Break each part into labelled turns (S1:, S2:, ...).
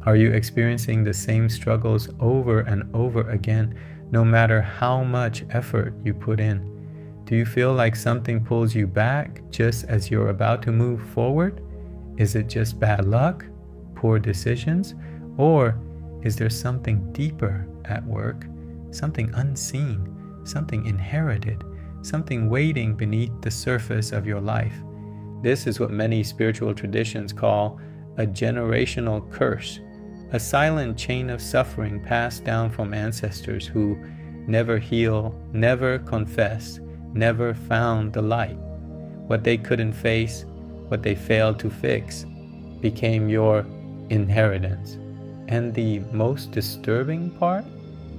S1: Are you experiencing the same struggles over and over again, no matter how much effort you put in? Do you feel like something pulls you back just as you're about to move forward? Is it just bad luck, poor decisions, or is there something deeper at work, something unseen, something inherited, something waiting beneath the surface of your life? This is what many spiritual traditions call a generational curse, a silent chain of suffering passed down from ancestors who never heal, never confess, never found the light. What they couldn't face, what they failed to fix, became your inheritance. And the most disturbing part,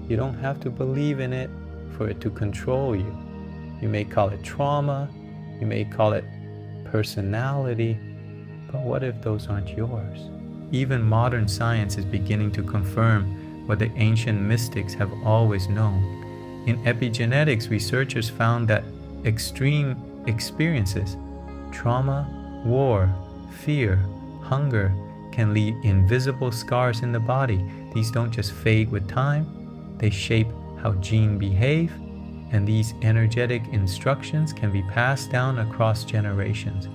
S1: you don't have to believe in it for it to control you. You may call it trauma, you may call it personality, but what if those aren't yours? Even modern science is beginning to confirm what the ancient mystics have always known. In epigenetics, researchers found that extreme experiences, trauma, war, fear, hunger, can leave invisible scars in the body. These don't just fade with time, they shape how genes behave, and these energetic instructions can be passed down across generations.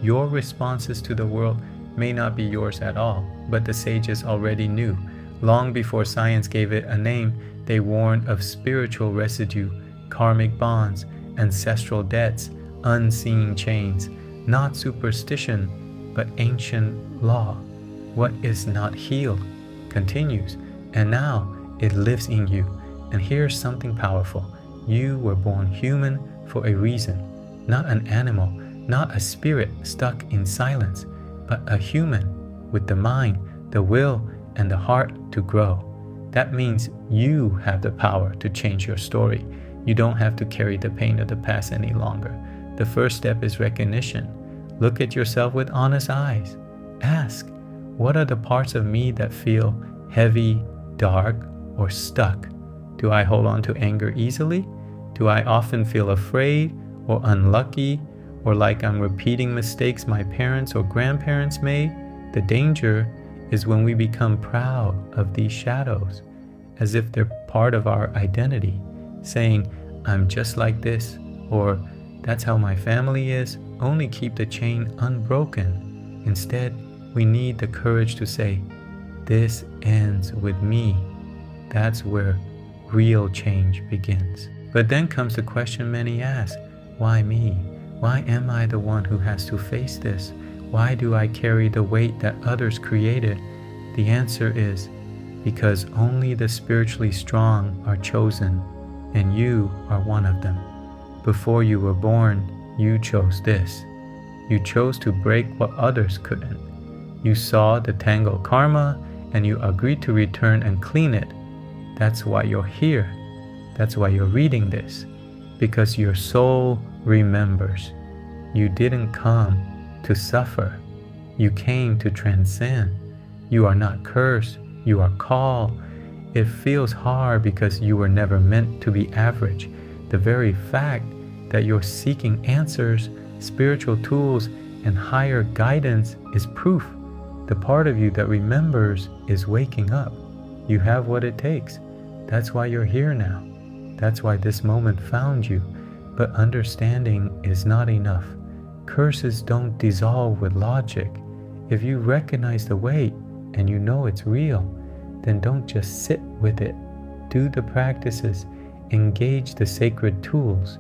S1: Your responses to the world may not be yours at all, but the sages already knew. Long before science gave it a name, they warned of spiritual residue, karmic bonds, ancestral debts, unseen chains, not superstition, but ancient law. What is not healed continues, and now it lives in you. And here's something powerful. You were born human for a reason, not an animal, not a spirit stuck in silence, but a human with the mind, the will, and the heart to grow. That means you have the power to change your story. You don't have to carry the pain of the past any longer. The first step is recognition. Look at yourself with honest eyes. Ask, what are the parts of me that feel heavy, dark, or stuck? Do I hold on to anger easily? Do I often feel afraid or unlucky, or like I'm repeating mistakes my parents or grandparents made? The danger is when we become proud of these shadows, as if they're part of our identity, saying, I'm just like this, or that's how my family is. Only keep the chain unbroken. Instead, we need the courage to say, this ends with me. That's where real change begins. But then comes the question many ask, why me? Why am I the one who has to face this? Why do I carry the weight that others created? The answer is, because only the spiritually strong are chosen, and you are one of them. Before you were born, you chose this. You chose to break what others couldn't. You saw the tangled karma, and you agreed to return and clean it. That's why you're here. That's why you're reading this. Because your soul remembers. You didn't come to suffer. You came to transcend. You are not cursed. You are called. It feels hard because you were never meant to be average. The very fact that you're seeking answers, spiritual tools, and higher guidance is proof. The part of you that remembers is waking up. You have what it takes. That's why you're here now. That's why this moment found you. But understanding is not enough. Curses don't dissolve with logic. If you recognize the weight and you know it's real, then don't just sit with it. Do the practices. Engage the sacred tools.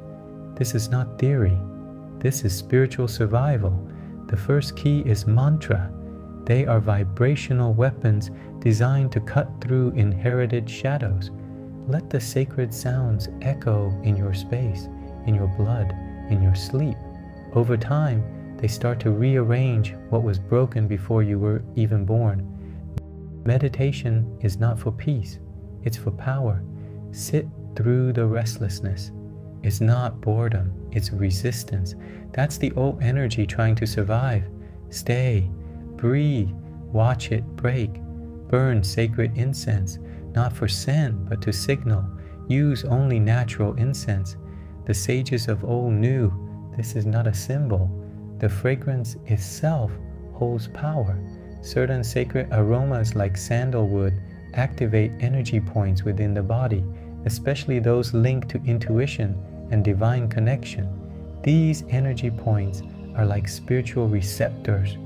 S1: This is not theory. This is spiritual survival. The first key is mantra. They are vibrational weapons designed to cut through inherited shadows. Let the sacred sounds echo in your space, in your blood, in your sleep. Over time, they start to rearrange what was broken before you were even born. Meditation is not for peace, it's for power. Sit through the restlessness. It's not boredom, it's resistance. That's the old energy trying to survive. Stay, breathe, watch it break. Burn sacred incense, not for sin, but to signal. Use only natural incense. The sages of old knew this is not a symbol. The fragrance itself holds power. Certain sacred aromas like sandalwood activate energy points within the body, especially those linked to intuition and divine connection. These energy points are like spiritual receptors.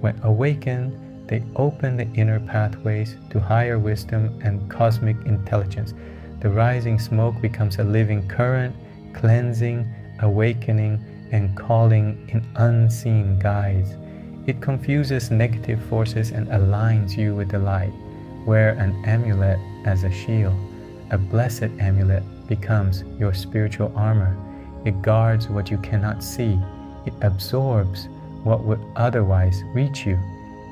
S1: When awakened, they open the inner pathways to higher wisdom and cosmic intelligence. The rising smoke becomes a living current, cleansing, awakening, and calling in unseen guides. It confuses negative forces and aligns you with the light. Wear an amulet as a shield. A blessed amulet becomes your spiritual armor. It guards what you cannot see. It absorbs what would otherwise reach you.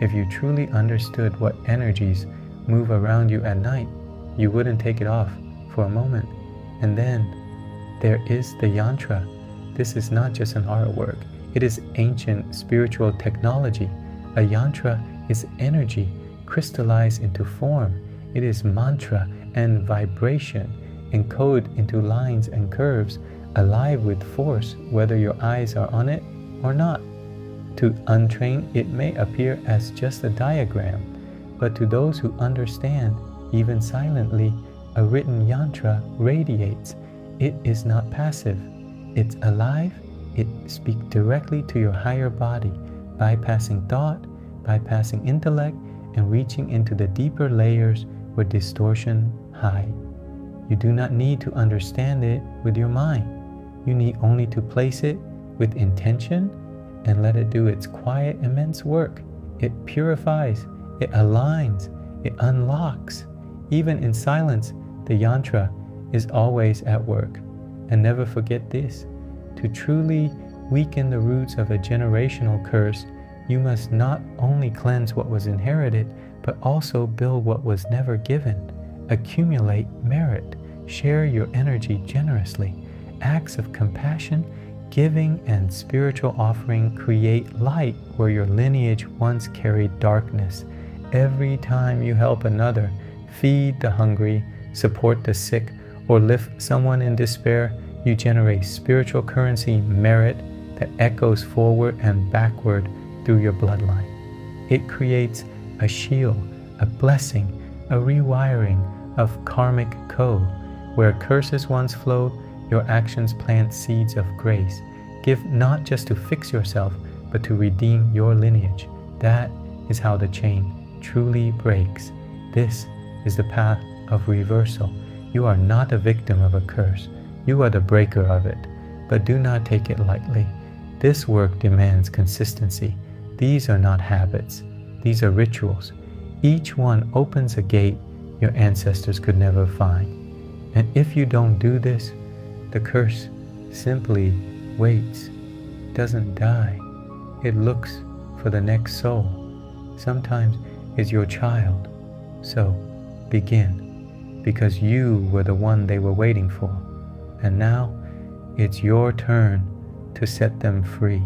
S1: If you truly understood what energies move around you at night, you wouldn't take it off for a moment. And then there is the Yantra. This is not just an artwork. It is ancient spiritual technology. A yantra is energy crystallized into form. It is mantra and vibration encoded into lines and curves, alive with force, whether your eyes are on it or not. To untrained, it may appear as just a diagram, but to those who understand, even silently, a written yantra radiates. It is not passive. It's alive. It speaks directly to your higher body, bypassing thought, bypassing intellect, and reaching into the deeper layers where distortion hides. You do not need to understand it with your mind. You need only to place it with intention and let it do its quiet, immense work. It purifies, it aligns, it unlocks. Even in silence, the yantra is always at work. And never forget this: to truly weaken the roots of a generational curse, you must not only cleanse what was inherited, but also build what was never given. Accumulate merit. Share your energy generously. Acts of compassion, giving, and spiritual offering create light where your lineage once carried darkness. Every time you help another, feed the hungry, support the sick, or lift someone in despair, you generate spiritual currency merit that echoes forward and backward through your bloodline. It creates a shield, a blessing, a rewiring of karmic code. Where curses once flowed, your actions plant seeds of grace. Give not just to fix yourself, but to redeem your lineage. That is how the chain truly breaks. This is the path of reversal. You are not a victim of a curse. You are the breaker of it. But do not take it lightly. This work demands consistency. These are not habits. These are rituals. Each one opens a gate your ancestors could never find. And if you don't do this, the curse simply waits. It doesn't die. It looks for the next soul. Sometimes it's your child. So begin, because you were the one they were waiting for. And now it's your turn to set them free.